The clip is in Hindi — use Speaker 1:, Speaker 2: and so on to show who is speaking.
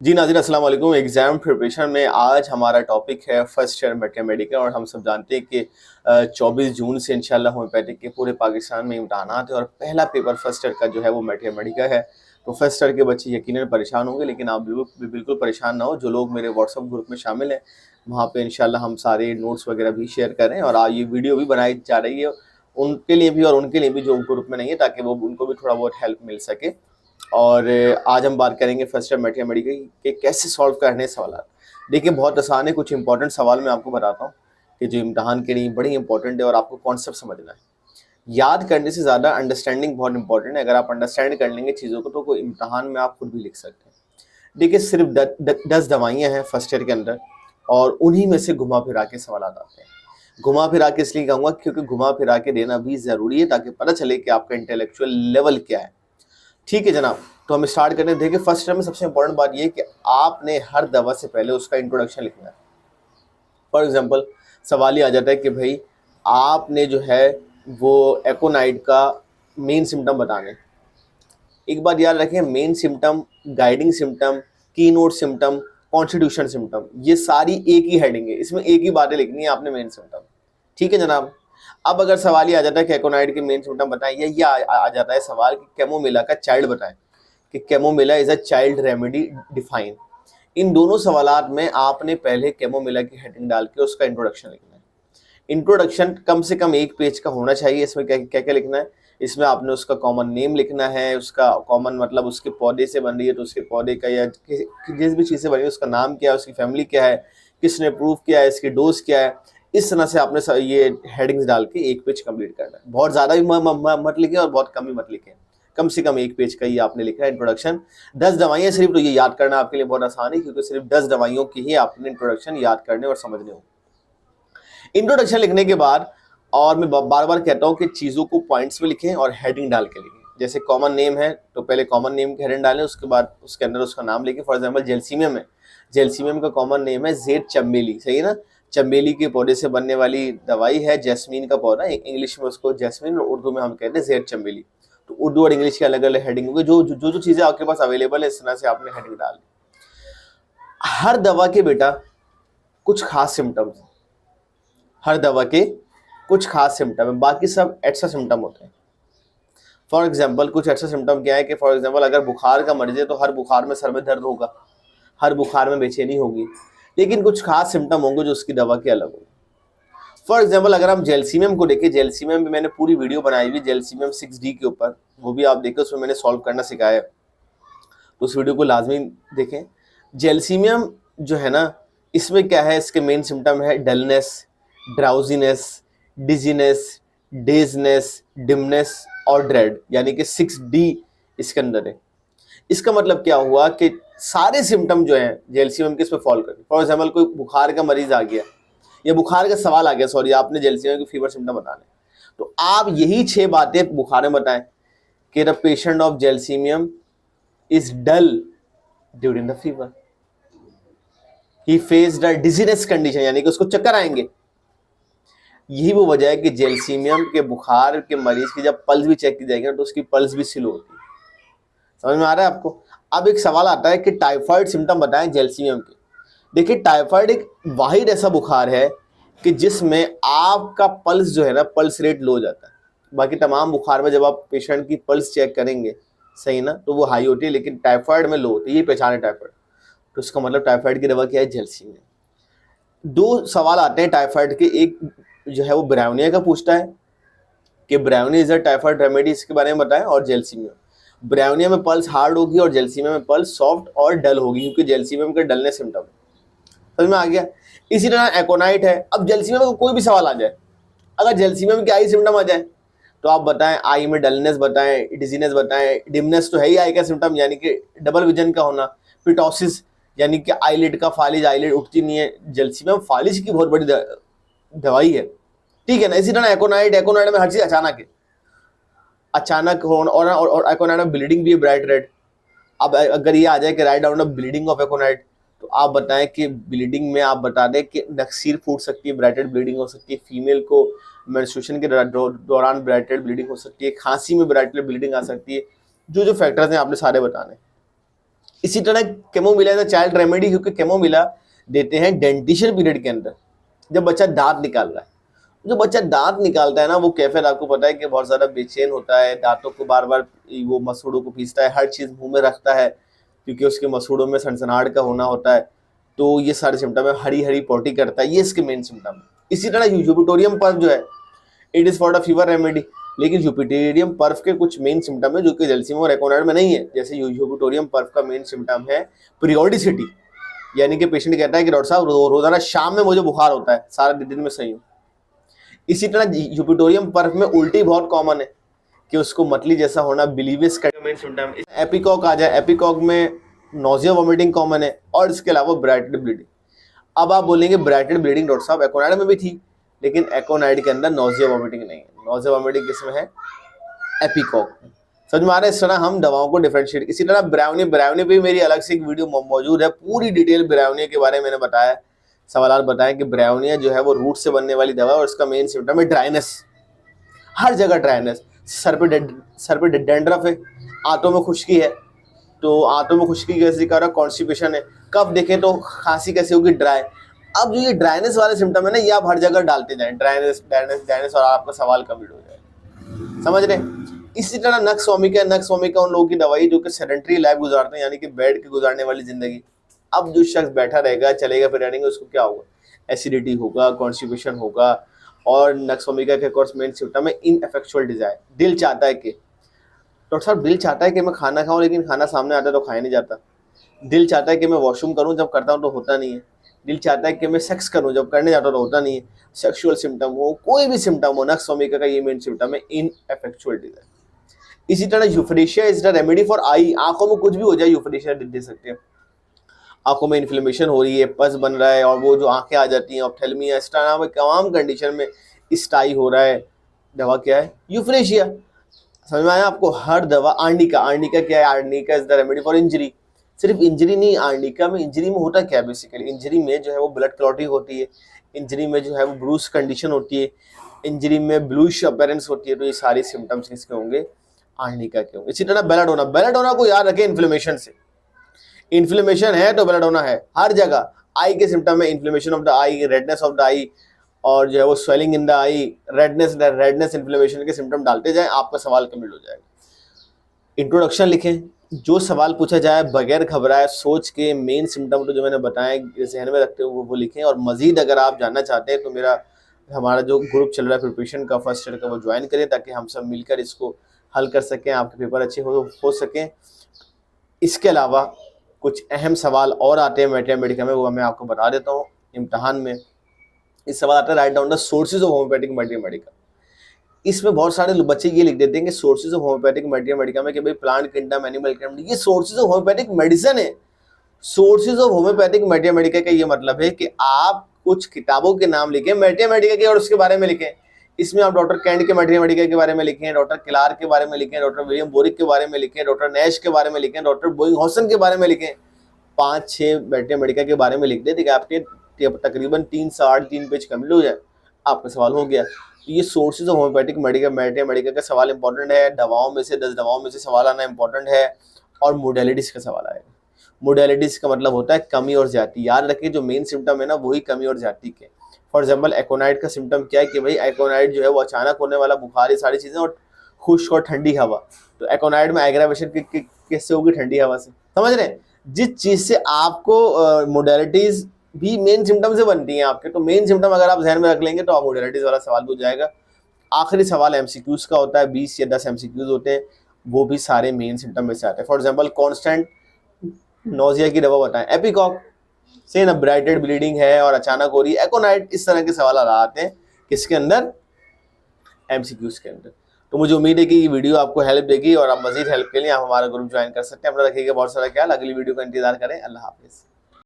Speaker 1: जी नाज़रीन अस्सलाम वालेकुम। एग्ज़ाम प्रिपरेशन में आज हमारा टॉपिक है फर्स्ट ईयर मैथमेटिक्स और हम सब जानते हैं कि 24 जून से इंशाल्लाह होम्योपैथिक के पूरे पाकिस्तान में इम्तहानात है और पहला पेपर फर्स्ट ईयर का जो है वो मैथमेटिक्स है। तो फर्स्ट ईयर के बच्चे यकीनन परेशान होंगे, लेकिन आप बिल्कुल परेशान ना हो। जो लोग मेरे व्हाट्सअप ग्रुप में शामिल हैं वहाँ पे इंशाल्लाह हम सारे नोट्स वगैरह भी शेयर कर रहे हैं और आज ये वीडियो भी बनाई जा रही है उनके लिए भी और उनके लिए भी जो ग्रुप में नहीं है, ताकि वो उनको भी थोड़ा बहुत हेल्प मिल सके। और आज हम बात करेंगे फर्स्ट ईयर मैथमेटिक्स के कैसे सॉल्व करने सवाल। देखिए बहुत आसान है, कुछ इंपॉर्टेंट सवाल मैं आपको बताता हूँ कि जो इम्तहान के लिए बड़ी इंपॉर्टेंट है और आपको कॉन्सेप्ट समझना है। याद करने से ज़्यादा अंडरस्टैंडिंग बहुत इंपॉर्टेंट है। अगर आप अंडरस्टैंड कर लेंगे चीज़ों को तो कोई इम्तहान में आप खुद भी लिख सकते हैं। देखिए सिर्फ 10 दवाइयाँ हैं फर्स्ट ईयर के अंदर और उन्हीं में से घुमा फिरा के सवाल आते हैं। घुमा फिरा के इसलिए कहूँगा क्योंकि घुमा फिरा के देना भी ज़रूरी है ताकि पता चले कि आपका इंटेलेक्चुअल लेवल क्या है। ठीक है जनाब, तो हम स्टार्ट करने देखिए फर्स्ट टर्म में सबसे इंपॉर्टेंट बात यह है कि आपने हर दवा से पहले उसका इंट्रोडक्शन लिखना है। फॉर एग्जांपल सवाल ये आ जाता है कि भाई आपने जो है वो एकोनाइट का मेन सिम्टम बताने। एक बात याद रखें, मेन सिम्टम, गाइडिंग सिम्टम, की नोट सिम्टम, कॉन्स्टिट्यूशन सिम्टम, ये सारी एक ही हेडिंग है, इसमें एक ही बातें लिखनी है आपने, मेन सिम्टम। ठीक है जनाब। अब अगर सवाल ये आ जाता है कि एकोनाइट के मेन सिम्टम बताएं, या ये आ जाता है सवाल कि कैमोमिला का चाइल्ड बताएं कि chamomilla is a child remedy define. इन दोनों सवालात में आपने पहले कैमोमिला की हेडिंग डाल के उसका इंट्रोडक्शन लिखना है। इंट्रोडक्शन कम से कम एक पेज का होना चाहिए। इसमें क्या क्या क्या लिखना है? इसमें आपने उसका कॉमन नेम लिखना है, उसका कॉमन मतलब उसके पौधे से बन रही है तो उसके पौधे का या जिस भी चीज़ से बनी है उसका नाम क्या है, उसकी फैमिली क्या है, किसने प्रूव किया है, इसकी डोज क्या है। इस तरह से आपने ये हेडिंग्स डाल के एक पेज कंप्लीट करना है। बहुत ज़्यादा भी मत लिखें और बहुत कम भी मत लिखें, कम से कम एक पेज का ही आपने लिखा है इंट्रोडक्शन। 10 दवाइयाँ सिर्फ, तो ये याद करना आपके लिए बहुत आसान है क्योंकि सिर्फ 10 दवाइयों की ही आपने इंट्रोडक्शन याद करने और समझने हो। इंट्रोडक्शन लिखने के बाद, और मैं बार बार कहता हूँ कि चीज़ों को पॉइंट्स में लिखें और हेडिंग डाल के लिखें। जैसे कॉमन नेम है तो पहले कॉमन नेम की हेडिंग डालें, उसके बाद उसके अंदर उसका नाम लिखें। फॉर एग्जांपल जेलसीमियम है, जेलसीमियम का कॉमन नेम है जेड चमेली, सही है ना। चमेली के पौधे से बनने वाली दवाई है, जैस्मीन का पौधा, इंग्लिश में उसको जैस्मीन और उर्दू में हम कहते हैं जेड चमेली। तो उर्दू और इंग्लिश की अलग अलग हेडिंग होगी। जो चीज़ें आपके पास अवेलेबल है इस तरह से आपने हेडिंग डाल। हर दवा के बेटा कुछ खास सिम्टम्स, हर दवा के कुछ खास सिम्टम है, बाकी सब एक्स्ट्रा सिम्टम होते हैं। फॉर एग्जांपल कुछ एक्स्ट्रा सिम्टम क्या है कि फॉर एग्जांपल अगर बुखार का मरीज है तो हर बुखार में सर में दर्द होगा, हर बुखार में बेचैनी होगी, लेकिन कुछ खास सिम्टम होंगे जो उसकी दवा के अलग होंगे। फॉर एग्जांपल अगर हम जेलसीमियम को देखें, जेलसीमियम में मैंने पूरी वीडियो बनाई हुई जेलसीमियम 6D के ऊपर, वो भी आप देखें, उसमें मैंने सॉल्व करना सिखाया है, तो उस वीडियो को लाजमी देखें। जेलसीमियम जो है ना, इसमें क्या है, इसके मेन सिम्टम है डलनेस, ड्राउजीनेस, डिजीनेस, डेजनेस, डिमनेस और ड्रेड, यानी कि 6D इसके अंदर है। इसका मतलब क्या हुआ कि सारे सिम्टम जो हैं जेलसीमियम के इसमें फॉलो करते हैं। फॉर एग्जाम्पल कोई बुखार का मरीज आ गया या बुखार का सवाल आ गया, सॉरी, आपने जेलसीमियम के फीवर सिम्टम बताने, तो आप यही 6 बातें बुखार में बताएं कि the patient of gelsemium is dull during the fever, he faced a dizziness condition, यानी कि उसको चक्कर आएंगे। यही वो वजह है कि जेलसीमियम के बुखार के मरीज की जब पल्स भी चेक की जाएगी तो उसकी पल्स भी स्लो होती है। समझ में आ रहा है आपको? अब एक सवाल आता है कि टाइफाइड सिम्टम बताएं जेलसीमियम के। देखिए टाइफाइड एक वाहिद ऐसा बुखार है कि जिसमें आपका पल्स जो है ना, पल्स रेट लो हो जाता है। बाकी तमाम बुखार में जब आप पेशेंट की पल्स चेक करेंगे, सही ना, तो वो हाई होती है, लेकिन टाइफाइड में लो होती है। ये पहचान है टाइफाइड, तो इसका मतलब टाइफाइड की दवा क्या है? जेलसीमियम। 2 सवाल आते हैं टाइफाइड के, एक जो है वो ब्राउनिया का पूछता है कि bryonia is a typhoid remedy, इसके बारे में बताएं, और जेलसीमियम। ब्राउनिया में पल्स हार्ड होगी और जेलसीमियम में पल्स सॉफ्ट और डल होगी, क्योंकि जेलसीमियम का डलनेस सिम्टम है। समझ में आ गया? इसी तरह एकोनाइट है। अब जेलसीमियम में कोई भी सवाल आ जाए, अगर जेलसीमियम के आई सिम्टम आ जाए तो आप बताएं, आई में डलनेस बताएं, डिजीनेस बताएं, डिमनेस तो है ही आई का सिम्टम, यानी कि डबल विजन का होना, पिटोसिस यानी कि आईलिड का फालिज, आईलिड उठती नहीं है, जेलसीमियम फालिज की बहुत बड़ी दवाई है। ठीक है ना। इसी तरह एकोनाइट, एकोनाइट में हर चीज अचानक है, अचानक हो, और एकोनाइट में ब्लीडिंग भी है, ब्राइट रेड। अब अगर ये आ जाए कि राइट डाउन ब्लीडिंग ऑफ एकोनाइट, तो आप बताएं कि ब्लीडिंग में आप बता दें कि नक्सीर फूट सकती है, ब्राइटेड ब्लीडिंग हो सकती है, फीमेल को मेंस्ट्रुएशन के दौरान ब्राइटेड ब्लीडिंग हो सकती है, खांसी में ब्राइटेड ब्लीडिंग आ सकती है। जो जो फैक्टर्स हैं आपने सारे बताने। इसी तरह chamomilla is a child remedy, क्योंकि कैमोमिला देते हैं डेंटिशन पीरियड के अंदर, जब बच्चा दांत निकाल रहा है। जो बच्चा दांत निकालता है ना, वो कैफिर आपको पता है कि बहुत ज़्यादा बेचैन होता है, दांतों को बार बार वो मसूड़ों को पीसता है, हर चीज़ मुंह में रखता है क्योंकि उसके मसूड़ों में सनसनाहट का होना होता है। तो ये सारे सिम्टम है, हरी हरी पॉटी करता है, ये इसके मेन सिम्टम है। इसी तरह यूपिटोरियम पर्व जो है, it is for the fever remedy, लेकिन यूपिटोरियम पर्व के कुछ मेन सिम्टम है जो कि जलसीमा और एकोनाइड में नहीं है। जैसे यूपिटोरियम पर्व का मेन सिम्टम है पीरियोडिसिटी, यानी कि पेशेंट कहता है कि डॉक्टर साहब रोजाना शाम में मुझे बुखार होता है, सारा दिन में सही हूँ। इसी तरह यूपिटोरियम पर्व में उल्टी बहुत कॉमन है कि उसको मतली जैसा होना, बिलीवियस का मेन सिम्टम। एपिकॉक आ जाए, एपिकॉक में नोजिया वोमिटिंग कॉमन है, और इसके अलावा ब्राइटेड ब्लीडिंग। अब आप बोलेंगे ब्राइटेड ब्लीडिंग डॉक्टर साहब एकोनाइड में भी थी, लेकिन एकोनाइड के अंदर नोजिया वोमिटिंग नहीं है। नोजिया वोमिटिंग किसमें है? एपिकॉक। समझ में आ रहा है? इस तरह हम दवाओं को डिफरेंशिएट। इसी तरह ब्राउनी, ब्राउनी पे मेरी अलग से एक वीडियो मौजूद है, पूरी डिटेल ब्राउनी के बारे में मैंने बताया, सवाल बताएं कि ब्राउनिया जो है वो रूट से बनने वाली दवा है और इसका मेन सिम्टम है ड्राइनेस, हर जगह ड्राइनेस। सर पे डेंड्रफ है, आंतों में खुश्की है, तो आंतों में खुश्की कैसे कारण? कॉन्स्टिपेशन है। कब देखें तो खांसी कैसे होगी? ड्राई। अब जो ये ड्राइनेस वाले सिम्टम है ना, ये आप हर जगह डालते जाएं, ड्राइनेस ड्राइनेस ड्राइनेस, और आपका सवाल कंप्लीट हो जाएगा। समझ रहे? इसी तरह नक्स वोमिका, नक्स वोमिका उन लोगों की दवाई जो कि सेडेंटरी लाइफ गुजारते हैं, यानी कि बेड के गुजारने वाली जिंदगी। अब जो शख्स बैठा रहेगा, चलेगा फिर रहेंगे, उसको क्या होगा? एसिडिटी होगा, कॉन्स्टिपेशन होगा। और नक्स वोमिका के कोर्स मेन सिम्टम है इनएफेक्चुअल डिजायर। दिल चाहता है कि डॉक्टर साहब, दिल चाहता है कि मैं खाना खाऊं, लेकिन खाना सामने आता है तो खाया नहीं जाता। दिल चाहता है कि मैं वॉशरूम करूं, जब करता हूं तो होता नहीं है। दिल चाहता है कि मैं सेक्स करूं, जब करने जाता हूं तो होता नहीं है। सेक्सुअल सिम्टम हो, कोई भी सिम्टम हो, नक्स वोमिका का ये मेन सिम्टम है इनएफेक्चुअल डिजायर। इसी तरह euphrasia is the remedy for eye. आंखों में कुछ भी हो जाए, यूफरेशिया दे सकते हैं। आंखों में इन्फ्लेमेशन हो रही है, पस बन रहा है, और वो जो आंखें आ जाती हैं, ऑप्थेल्मिया, इस तरह में तमाम कंडीशन में स्टाई हो रहा है, दवा क्या है? यूफरेशिया। समझ में आया आपको? हर दवा। आर्निका, आर्निका क्या है? Arnica is the remedy for injury. सिर्फ इंजरी नहीं, आर्निका में इंजरी में होता क्या है? बेसिकली इंजरी में जो है वो ब्लड क्लॉटिंग होती है, इंजरी में जो है वो ब्रूस कंडीशन होती है, इंजरी में ब्लूइश अपीयरेंस होती है। तो ये सारी सिम्टम्स किसके होंगे? आर्निका के होंगे। इसी तरह बेलाडोना, बेलाडोना को याद रखें इन्फ्लेमेशन से। इन्फ्लेमेशन है तो बेलाडोना है हर जगह। आई के सिम्टम है inflammation of the eye, redness of the eye, और जो है वो swelling in the eye, redness inflammation के सिम्टम डालते जाएं, आपका सवाल कंप्लीट हो जाएगा। इंट्रोडक्शन लिखें, जो सवाल पूछा जाए बगैर घबराए सोच के मेन सिम्टम तो जो मैंने बताए जहन में रखते हुए वो लिखें। और मजीद अगर आप जानना चाहते हैं तो हमारा जो ग्रुप चल रहा है प्रिपरेशन का, फर्स्ट ईयर का, वो ज्वाइन करें, ताकि हम सब मिलकर इसको हल कर सकें, आपके पेपर अच्छे हो सकें। इसके अलावा कुछ अहम सवाल और आते हैं मैथमेटिक्स में, वो मैं आपको बता देता हूँ इम्तहान में। इस सवाल आता है write down the sources of homeopathic mathematics. इसमें बहुत सारे बच्चे ये लिख देते हैं कि सोर्सेज ऑफ होम्योपैथिक मैथमेटिक्स में कि भाई प्लांट किंगडम, एनिमल किंगडम, ये सोर्सेज ऑफ होम्योपैथिक मेडिसिन है। सोर्सेज ऑफ होम्योपैथिक मैथमेटिक्स का ये मतलब है कि आप कुछ किताबों के नाम लिखें मैथमेटिक्स के और उसके बारे में लिखें। इसमें आप डॉक्टर कैंट के मैथमेटिक्स के बारे में लिखें, डॉक्टर क्लार्क के बारे में लिखें, डॉक्टर विलियम बोरिक के बारे में लिखें, डॉक्टर नैश के बारे में लिखें, डॉक्टर बोइंगहॉसन के बारे में लिखें। 5-6 मैथमेटिक्स के बारे में लिख दे, देखिए आपके तकरीबन 3 से 8 पेज कंप्लीट हो जाए, आपका सवाल हो गया। तो ये सोर्सेज ऑफ होम्योपैथिक मैथमेटिक्स का सवाल इंपॉर्टेंट है। दवाओं में से 10 दवाओं में से सवाल आना इंपॉर्टेंट है। और मोडेलिटीज का सवाल आएगा। मोडेलिटीज का मतलब होता है कमी और ज्यादती। याद रखिए जो मेन सिम्टम है ना, वही कमी और ज्यादती के। फॉर एग्जाम्पल एकोनाइड का सिम्टम क्या है कि भाई एकोनाइड जो है वो अचानक होने वाला बुखार, ये सारी चीजें, और खुश्क और ठंडी हवा। तो एकोनाइड में एग्रावेशन किससे होगी? ठंडी हवा से। समझ रहे हैं? जिस चीज से आपको मोडेलिटीज भी मेन सिम्टम से बनती हैं आपके, तो मेन सिम्टम अगर आप ध्यान में रख लेंगे तो आप मोडेलिटीज वाला सवाल हो जाएगा। आखिरी सवाल एमसीक्यूज का होता है, 20 या 10 एमसीक्यूज होते हैं, वो भी सारे मेन सिम्टम में से आते हैं। फॉर एग्जाम्पल कॉन्स्टेंट नोजिया की दवा बताएं, एपिकॉक से ना ब्राइटेड ब्लीडिंग है और अचानक हो रही है, एकोनाइड, इस तरह के सवाल आते हैं किसके अंदर? एमसीक्यूज के अंदर। तो मुझे उम्मीद है कि ये वीडियो आपको हेल्प देगी, और आप मजीद हेल्प के लिए आप हमारा ग्रुप ज्वाइन कर सकते हैं। अपना रखिएगा बहुत सारा ख्याल। अगली वीडियो का इंतजार करें। अल्लाह हाफिज।